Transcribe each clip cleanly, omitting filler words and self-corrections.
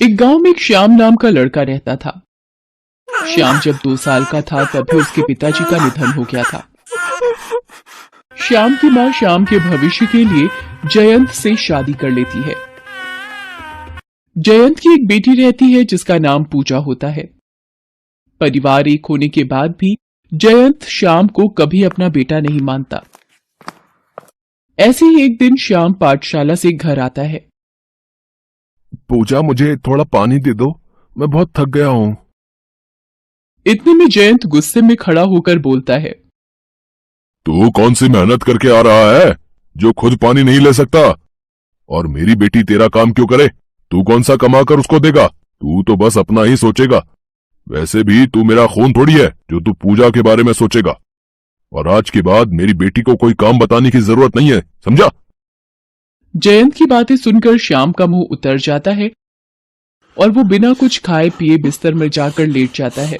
एक गांव में एक श्याम नाम का लड़का रहता था। श्याम जब 2 साल का था तभी उसके पिताजी का निधन हो गया था। श्याम की मां श्याम के भविष्य के लिए जयंत से शादी कर लेती है। जयंत की एक बेटी रहती है जिसका नाम पूजा होता है। परिवार एक होने के बाद भी जयंत श्याम को कभी अपना बेटा नहीं मानता। ऐसे ही एक दिन श्याम पाठशाला से घर आता है। पूजा, मुझे थोड़ा पानी दे दो, मैं बहुत थक गया हूं। इतने में जयंत गुस्से में खड़ा होकर बोलता है, तू कौन सी मेहनत करके आ रहा है जो खुद पानी नहीं ले सकता? और मेरी बेटी तेरा काम क्यों करे? तू कौन सा कमा कर उसको देगा? तू तो बस अपना ही सोचेगा। वैसे भी तू मेरा खून थोड़ी है जो तू पूजा के बारे में सोचेगा। और आज के बाद मेरी बेटी को कोई काम बताने की जरूरत नहीं है, समझा? जयंत की बातें सुनकर श्याम का मुंह उतर जाता है और वो बिना कुछ खाए पिए बिस्तर में जाकर लेट जाता है।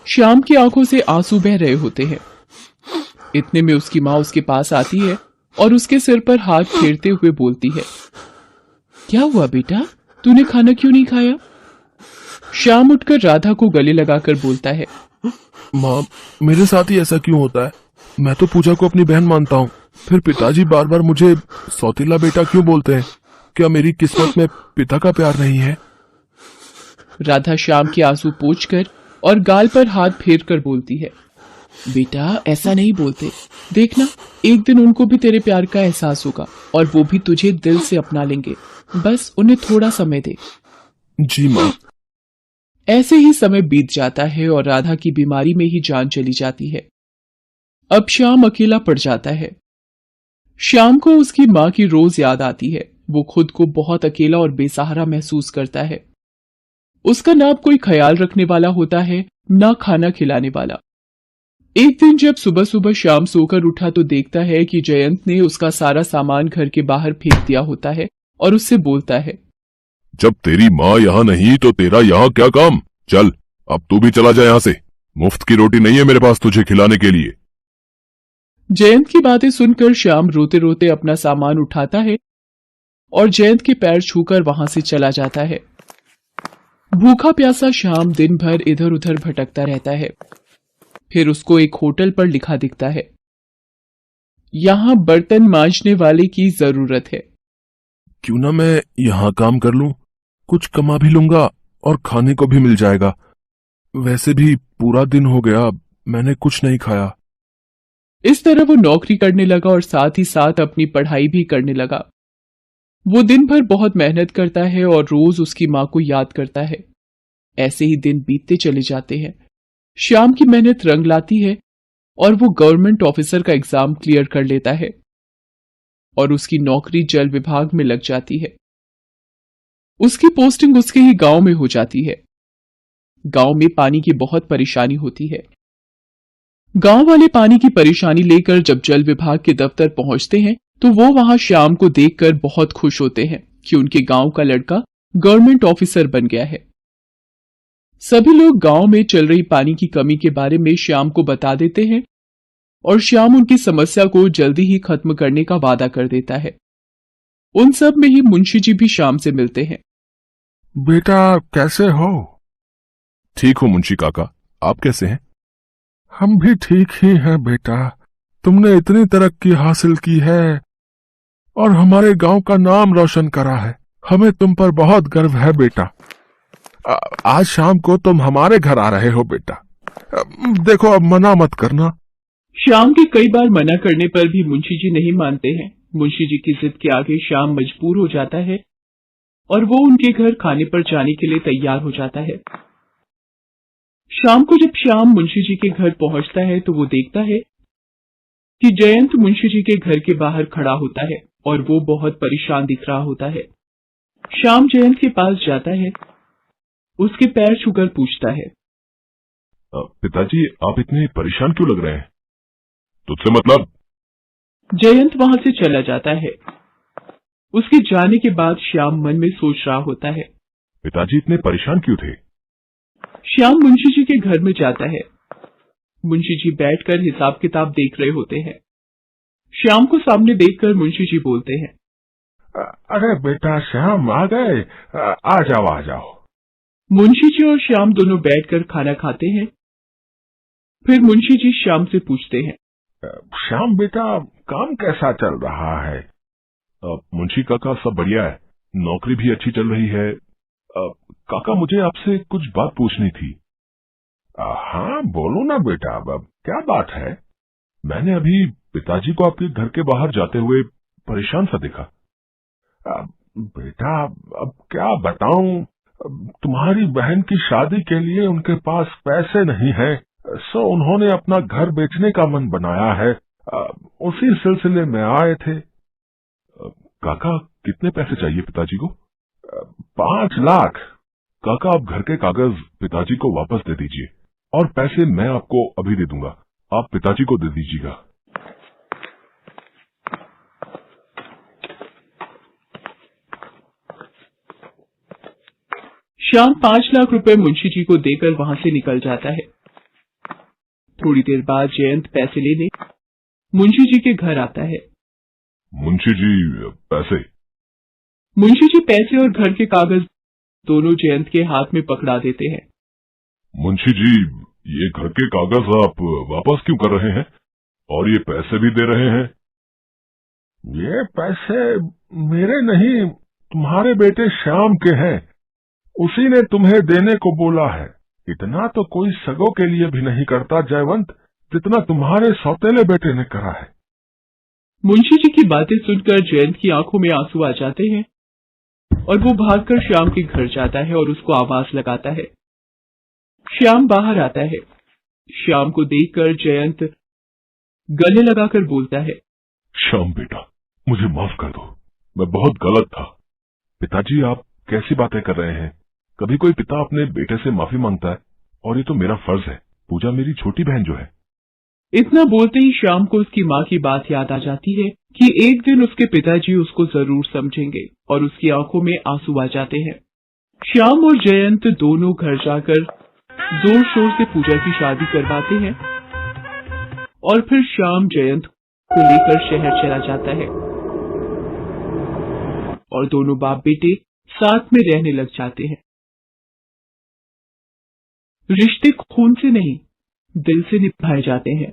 श्याम की आंखों से आंसू बह रहे होते हैं। इतने में उसकी मां उसके पास आती है और उसके सिर पर हाथ फेरते हुए बोलती है, क्या हुआ बेटा, तूने खाना क्यों नहीं खाया? श्याम उठकर राधा को गले लगाकर बोलता है, माँ, मेरे साथ ही ऐसा क्यों होता है? मैं तो पूजा को अपनी बहन मानता हूँ, फिर पिताजी बार बार मुझे सौतीला बेटा क्यों बोलते हैं? क्या मेरी किस्मत में पिता का प्यार नहीं है? राधा श्याम के आंसू पोंछकर और गाल पर हाथ फेर कर बोलती है, बेटा ऐसा नहीं बोलते, देखना एक दिन उनको भी तेरे प्यार का एहसास होगा और वो भी तुझे दिल से अपना लेंगे, बस उन्हें थोड़ा समय दे। जी माँ। ऐसे ही समय बीत जाता है और राधा की बीमारी में ही जान चली जाती है। अब श्याम अकेला पड़ जाता है। श्याम को उसकी मां की रोज याद आती है। वो खुद को बहुत अकेला और बेसहारा महसूस करता है। उसका ना कोई ख्याल रखने वाला होता है, ना खाना खिलाने वाला। एक दिन जब सुबह सुबह श्याम सोकर उठा तो देखता है कि जयंत ने उसका सारा सामान घर के बाहर फेंक दिया होता है और उससे बोलता है, जब तेरी माँ यहाँ नहीं तो तेरा यहाँ क्या काम? चल अब तू भी चला जा यहाँ से। मुफ्त की रोटी नहीं है मेरे पास तुझे खिलाने के लिए। जयंत की बातें सुनकर श्याम रोते रोते अपना सामान उठाता है और जयंत के पैर छूकर वहां से चला जाता है। भूखा प्यासा श्याम दिन भर इधर उधर भटकता रहता है। फिर उसको एक होटल पर लिखा दिखता है, यहां बर्तन मांजने वाले की जरूरत है। क्यों ना मैं यहाँ काम कर लूं, कुछ कमा भी लूंगा और खाने को भी मिल जाएगा। वैसे भी पूरा दिन हो गया, मैंने कुछ नहीं खाया। इस तरह वो नौकरी करने लगा और साथ ही साथ अपनी पढ़ाई भी करने लगा। वो दिन भर बहुत मेहनत करता है और रोज उसकी मां को याद करता है। ऐसे ही दिन बीतते चले जाते हैं। श्याम की मेहनत रंग लाती है और वो गवर्नमेंट ऑफिसर का एग्जाम क्लियर कर लेता है और उसकी नौकरी जल विभाग में लग जाती है। उसकी पोस्टिंग उसके ही गांव में हो जाती है। गांव में पानी की बहुत परेशानी होती है। गांव वाले पानी की परेशानी लेकर जब जल विभाग के दफ्तर पहुंचते हैं तो वो वहां श्याम को देखकर बहुत खुश होते हैं कि उनके गांव का लड़का गवर्नमेंट ऑफिसर बन गया है। सभी लोग गांव में चल रही पानी की कमी के बारे में श्याम को बता देते हैं और श्याम उनकी समस्या को जल्दी ही खत्म करने का वादा कर देता है। उन सब में ही मुंशी जी भी श्याम से मिलते हैं। बेटा कैसे हो? ठीक हूँ मुंशी काका, आप कैसे हैं? हम भी ठीक ही हैं बेटा। तुमने इतनी तरक्की हासिल की है और हमारे गांव का नाम रोशन करा है। हमें तुम पर बहुत गर्व है बेटा। आज शाम को तुम हमारे घर आ रहे हो बेटा। देखो अब मना मत करना। श्याम के कई बार मना करने पर भी मुंशी जी नहीं मानते हैं। मुंशी जी की जिद के आगे श्याम मजबूर हो जाता है और वो उनके घर खाने पर जाने के लिए तैयार हो जाता है। शाम को जब श्याम मुंशी जी के घर पहुंचता है तो वो देखता है कि जयंत मुंशी जी के घर के बाहर खड़ा होता है और वो बहुत परेशान दिख रहा होता है। श्याम जयंत के पास जाता है, उसके पैर छूकर पूछता है, पिताजी आप इतने परेशान क्यों लग रहे हैं? तुझसे मतलब? जयंत वहां से चला जाता है। उसके जाने के बाद श्याम मन में सोच रहा होता है, पिताजी इतने परेशान क्यों थे? श्याम मुंशी जी के घर में जाता है। मुंशी जी बैठकर हिसाब किताब देख रहे होते हैं। श्याम को सामने देखकर मुंशी जी बोलते हैं, अरे बेटा श्याम आ गए। आ जाओ आ जाओ। मुंशी जी और श्याम दोनों बैठकर खाना खाते हैं। फिर मुंशी जी श्याम से पूछते हैं, श्याम बेटा काम कैसा चल रहा है? मुंशी काका सब बढ़िया है, नौकरी भी अच्छी चल रही है। काका मुझे आपसे कुछ बात पूछनी थी। हाँ बोलो ना बेटा, अब क्या बात है? मैंने अभी पिताजी को आपके घर के बाहर जाते हुए परेशान सा देखा। बेटा अब क्या बताऊं, तुम्हारी बहन की शादी के लिए उनके पास पैसे नहीं है, सो उन्होंने अपना घर बेचने का मन बनाया है। उसी सिलसिले में आए थे। काका कितने पैसे चाहिए पिताजी को? 5 लाख। काका आप घर के कागज पिताजी को वापस दे दीजिए और पैसे मैं आपको अभी दे दूंगा, आप पिताजी को दे दीजिएगा। श्याम 5 लाख रुपए मुंशी जी को देकर वहां से निकल जाता है। थोड़ी देर बाद जयंत पैसे लेने मुंशी जी के घर आता है। मुंशी जी पैसे। मुंशी जी पैसे और घर के कागज दोनों जयंत के हाथ में पकड़ा देते हैं। मुंशी जी ये घर के कागज आप वापस क्यों कर रहे हैं और ये पैसे भी दे रहे हैं? ये पैसे मेरे नहीं, तुम्हारे बेटे श्याम के हैं, उसी ने तुम्हें देने को बोला है। इतना तो कोई सगों के लिए भी नहीं करता जयवंत, जितना तुम्हारे सौतेले बेटे ने करा है। मुंशी जी की बातें सुनकर जयंत की आंखों में आंसू आ जाते हैं और वो भागकर श्याम के घर जाता है और उसको आवाज लगाता है। श्याम बाहर आता है। श्याम को देखकर जयंत गले लगाकर बोलता है, श्याम बेटा मुझे माफ कर दो, मैं बहुत गलत था। पिताजी आप कैसी बातें कर रहे हैं? कभी कोई पिता अपने बेटे से माफी मांगता है और ये तो मेरा फर्ज है। पूजा मेरी छोटी बहन जो है। इतना बोलते ही श्याम को उसकी माँ की बात याद आ जाती है कि एक दिन उसके पिताजी उसको जरूर समझेंगे और उसकी आंखों में आंसू आ जाते हैं। श्याम और जयंत दोनों घर जाकर जोर शोर से पूजा की शादी करवाते हैं और फिर श्याम जयंत को लेकर शहर चला जाता है और दोनों बाप बेटे साथ में रहने लग जाते हैं। रिश्ते खून से नहीं, दिल से निभाए जाते हैं।